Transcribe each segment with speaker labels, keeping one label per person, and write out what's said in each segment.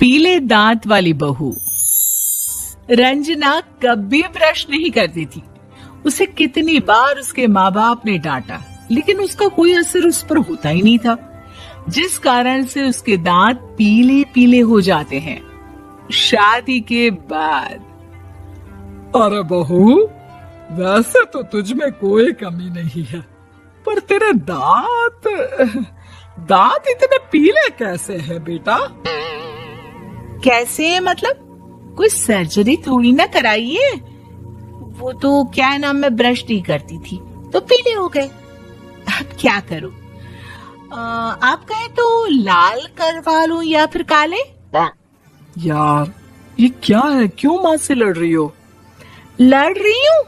Speaker 1: पीले दांत वाली बहू। रंजना कभी ब्रश नहीं करती थी। उसे कितनी बार उसके माँ बाप ने डांटा, लेकिन उसका कोई असर उस पर होता ही नहीं था, जिस कारण से उसके दांत पीले पीले हो जाते हैं। शादी के बाद।
Speaker 2: अरे बहू, वैसे तो तुझ में कोई कमी नहीं है, पर तेरे दांत इतने पीले कैसे हैं बेटा?
Speaker 1: कैसे मतलब? कोई सर्जरी थोड़ी ना कराइए। वो तो क्या है ना, मैं ब्रश नहीं करती थी तो पीले हो गए। अब क्या करूं? आप कहें तो लाल करवा लूं या फिर काले?
Speaker 2: यार ये क्या है, क्यों माँ से लड़ रही हो?
Speaker 1: लड़ रही हूँ?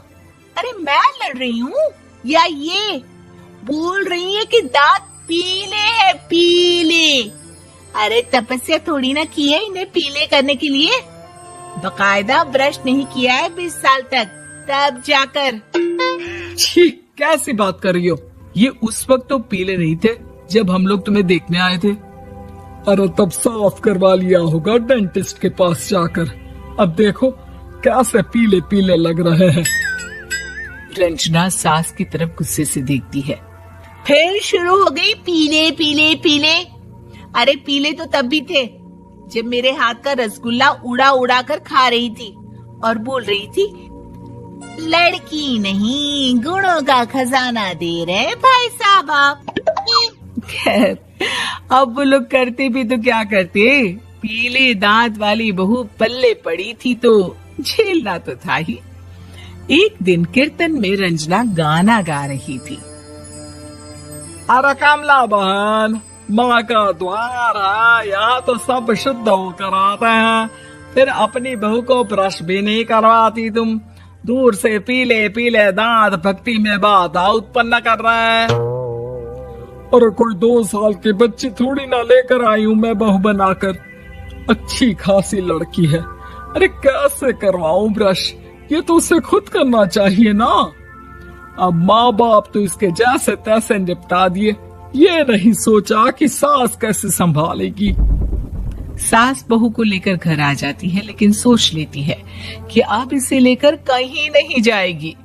Speaker 1: अरे मैं लड़ रही हूँ या ये बोल रही है कि दांत पीले है, पीले। अरे तपस्या थोड़ी ना की है इन्हें पीले करने के लिए। बकायदा ब्रश नहीं किया है 20 साल तक, तब जाकर।
Speaker 2: छी, कैसी बात कर रही हो? ये उस वक्त तो पीले नहीं थे जब हम लोग तुम्हें देखने आए थे। अरे तब साफ करवा लिया होगा डेंटिस्ट के पास जाकर। अब देखो कैसे पीले पीले लग रहे हैं।
Speaker 1: रंजना सास की तरफ गुस्से से देखती है। फिर शुरू हो गई पीले पीले पीले। अरे पीले तो तब भी थे जब मेरे हाथ का रसगुल्ला उड़ा उड़ा कर खा रही थी और बोल रही थी, लड़की नहीं गुणों का खजाना दे रहे भाई साहब आप। खैर, अब वो लोग करते भी तो क्या करते, पीले दांत वाली बहू पल्ले पड़ी थी तो झेलना तो था ही। एक दिन कीर्तन में रंजना गाना गा रही थी।
Speaker 2: अरे कमला बहन, माँ का द्वार है, यहाँ तो सब शुद्ध होकर आते हैं, फिर अपनी बहू को ब्रश भी नहीं करवाती तुम। दूर से पीले पीले दांत भक्ति में बाधा उत्पन्न कर रहे हैं। और कोई 2 साल की बच्ची थोड़ी ना लेकर आई हूँ मैं बहू बनाकर। अच्छी खासी लड़की है, अरे कैसे करवाऊं ब्रश? ये तो उसे खुद करना चाहिए ना। अब माँ बाप तो इसके जैसे तैसे निपटा दिए, ये नहीं सोचा कि सास कैसे संभालेगी।
Speaker 1: सास बहू को लेकर घर आ जाती है, लेकिन सोच लेती है कि अब इसे लेकर कहीं नहीं जाएगी।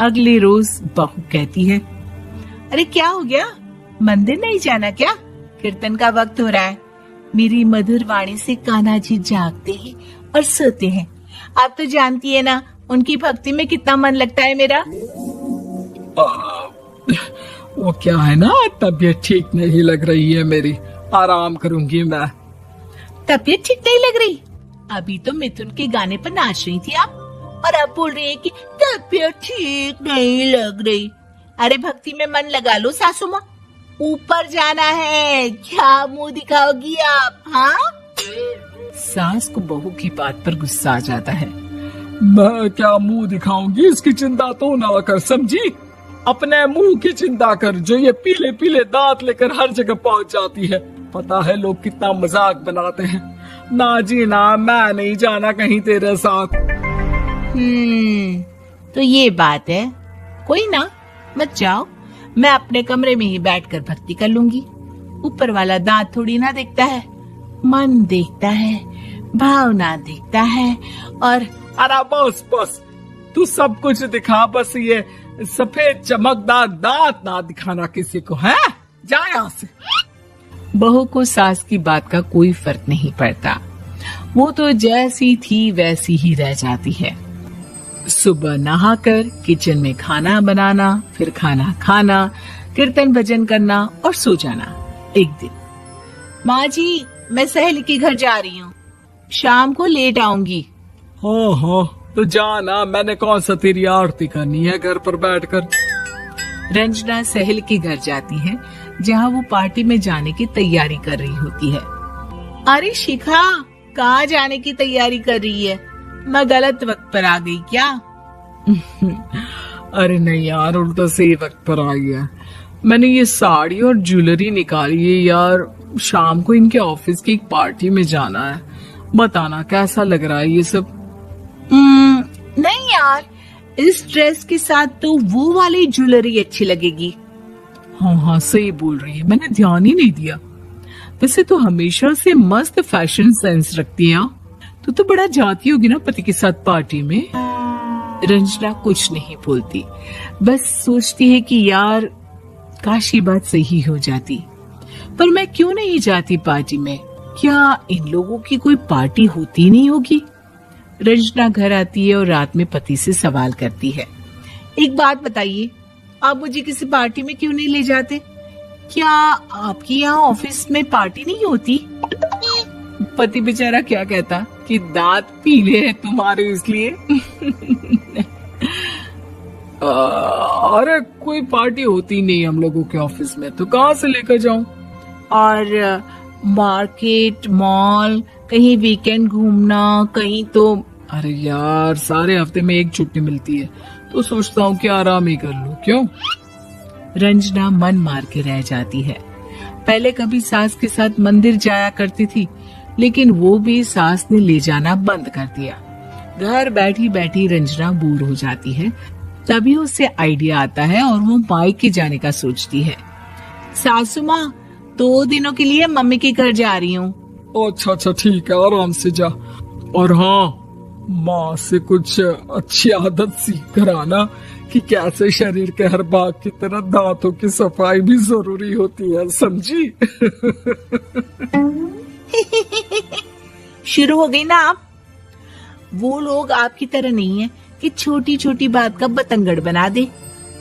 Speaker 1: अगले रोज बहू कहती है, अरे क्या हो गया, मंदिर नहीं जाना क्या? कीर्तन का वक्त हो रहा है। मेरी मधुर वाणी से कान्हा जी जागते हैं और सोते हैं। आप तो जानती है ना उनकी भक्ति में कितना मन लगता है मेरा।
Speaker 2: वो क्या है ना, तबीयत ठीक नहीं लग रही है मेरी, आराम करूंगी मैं।
Speaker 1: तबीयत ठीक नहीं लग रही? अभी तो मिथुन के गाने पर नाच रही थी आप, और अब बोल रही है कि तबीयत ठीक नहीं लग रही। अरे भक्ति में मन लगा लो सासू माँ, ऊपर जाना है, क्या मुंह दिखाओगी आप? हाँ? सास को बहू की बात पर गुस्सा आ जाता है।
Speaker 2: मैं क्या मुंह दिखाऊंगी, इसकी चिंता तो ना कर, समझी? अपने मुंह की चिंता कर, जो ये पीले पीले दांत लेकर हर जगह पहुंच जाती है। पता है लोग कितना मजाक बनाते हैं। ना जी ना, मैं नहीं जाना कहीं तेरे साथ।
Speaker 1: तो ये बात है। कोई ना, मत जाओ, मैं अपने कमरे में ही बैठकर भक्ति कर लूंगी। ऊपर वाला दांत थोड़ी ना देखता है, मन देखता है, भावना देखता है। और
Speaker 2: अरे बस बस, तू सब कुछ दिखा, बस ये सफेद चमकदार दांत ना दिखाना किसी को, है? जा यहाँ से।
Speaker 1: बहू को सास की बात का कोई फर्क नहीं पड़ता। वो तो जैसी थी वैसी ही रह जाती है। सुबह नहाकर किचन में खाना बनाना, फिर खाना खाना, कीर्तन भजन करना और सो जाना। एक दिन, माँ जी मैं सहेली के घर जा रही हूँ, शाम को लेट आऊंगी।
Speaker 2: हाँ, तो जाना, मैंने कौन सा तेरी आरती करनी है घर पर बैठकर।
Speaker 1: रंजना सहेली के घर जाती है, जहाँ वो पार्टी में जाने की तैयारी कर रही होती है। अरे शिखा, कहाँ जाने की तैयारी कर रही है? मैं गलत वक्त पर आ गई क्या?
Speaker 2: अरे नहीं यार, उल्टा सही वक्त पर आई है। मैंने ये साड़ी और ज्वेलरी निकाली है यार, शाम को इनके ऑफिस की एक पार्टी में जाना है। बताना कैसा लग रहा है ये सब?
Speaker 1: नहीं यार, इस ड्रेस के साथ तो वो वाली ज्वेलरी अच्छी लगेगी।
Speaker 2: हाँ, सही बोल रही है, मैंने ध्यान ही नहीं दिया।
Speaker 1: वैसे तो हमेशा से मस्त फैशन सेंस रखती है। तो बड़ा जाती होगी ना पति के साथ पार्टी में। रंजना कुछ नहीं बोलती, बस सोचती है कि यार काश ये बात सही हो जाती, पर मैं क्यों नहीं जाती पार्टी में? क्या इन लोगों की कोई पार्टी होती नहीं होगी? रंजना घर आती है और रात में पति से सवाल करती है, एक बात बताइए, आप मुझे किसी पार्टी में क्यों नहीं ले जाते? क्या आपके यहाँ ऑफिस में पार्टी नहीं होती? पति बेचारा क्या कहता कि दांत पीले हैं तुम्हारे इसलिए।
Speaker 2: अरे कोई पार्टी होती नहीं हम लोगों के ऑफिस में, तो कहाँ से लेकर जाऊं?
Speaker 1: और मार्केट, मॉल, कहीं वीकेंड घूमना, कहीं तो।
Speaker 2: अरे यार सारे हफ्ते में एक छुट्टी मिलती है, तो सोचता हूँ कि आराम ही कर लूं। क्यों?
Speaker 1: रंजना मन मार के रह जाती है। पहले कभी सास के साथ मंदिर जाया करती थी, लेकिन वो भी सास ने ले जाना बंद कर दिया। घर बैठी बैठी रंजना बोर हो जाती है। तभी उसे आइडिया आता है और वो मायके जाने का सोचती है। सासू माँ, 2 दिनों के लिए मम्मी के घर जा रही हूँ।
Speaker 2: अच्छा अच्छा ठीक है, आराम से जा। और हाँ, माँ से कुछ अच्छी आदत सीख कर आना कि कैसे शरीर के हर भाग की तरह दांतों की सफाई भी जरूरी होती है, समझी?
Speaker 1: शुरू हो गई ना आप? वो लोग आपकी तरह नहीं है कि छोटी छोटी बात का बतंगड़ बना दे।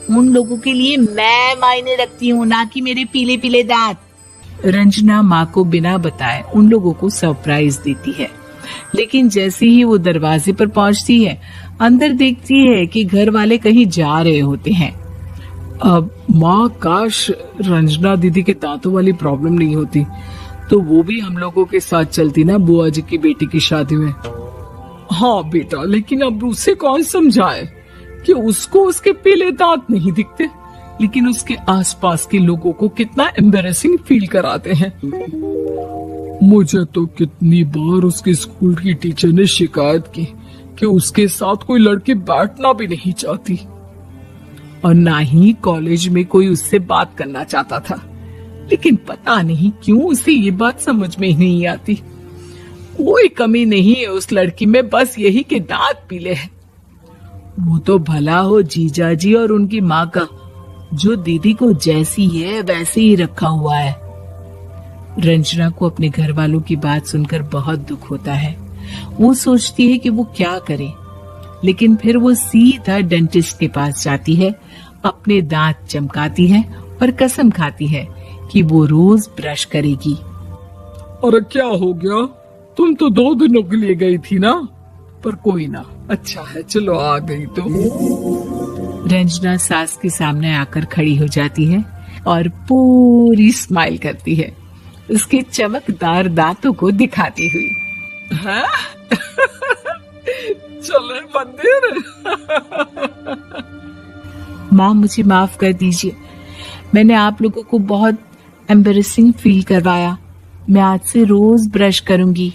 Speaker 1: उन लोगों के लिए मैं मायने रखती हूँ, ना कि मेरे पीले पीले दांत। रंजना माँ को बिना बताए उन लोगों को सरप्राइज देती है, लेकिन जैसे ही वो दरवाजे पर पहुंचती है, अंदर देखती है कि घर वाले कहीं जा रहे होते हैं।
Speaker 2: अब माँ, काश रंजना दीदी के दांतों वाली प्रॉब्लम नहीं होती, तो वो भी हम लोगों के साथ चलती ना बुआ जी की बेटी की शादी में। हाँ बेटा, लेकिन अब उसे कौन समझाए कि उसको उसके पीले दांत नहीं दिखते, लेकिन उसके आसपास के लोगों को कितना एम्बैरेसिंग फील कराते हैं। मुझे तो कितनी बार उसके स्कूल की टीचर ने शिकायत की कि उसके साथ कोई लड़की बैठना भी नहीं चाहती, और ना ही कॉलेज में कोई उससे बात करना चाहता था। लेकिन पता नहीं क्यों उसे ये बात समझ में ही नहीं आती। कोई कमी नहीं है उस लड़की में, बस यही कि दांत पीले हैं। वो तो भला हो जीजा जी और उनकी माँ का, जो दीदी को जैसी है वैसे ही रखा हुआ है। रंजना को अपने घर वालों की बात सुनकर बहुत दुख होता है। वो सोचती है कि वो क्या करे, लेकिन फिर वो सीधा डेंटिस्ट के पास जाती है, अपने दांत चमकाती है और कसम खाती है कि वो रोज ब्रश करेगी। अरे क्या हो गया? तुम तो 2 दिनों के लिए गई थी ना, पर कोई ना, अच्छा है, चलो आ गई तो।
Speaker 1: रंजना सास के सामने आकर खड़ी हो जाती है और पूरी स्माइल करती है, उसके चमकदार दांतों को दिखाती हुई।
Speaker 2: हैं? चले मंदिर?
Speaker 1: माँ, मुझे माफ कर दीजिए, मैंने आप लोगों को बहुत एम्बैरेसिंग फील करवाया। मैं आज से रोज ब्रश करूंगी।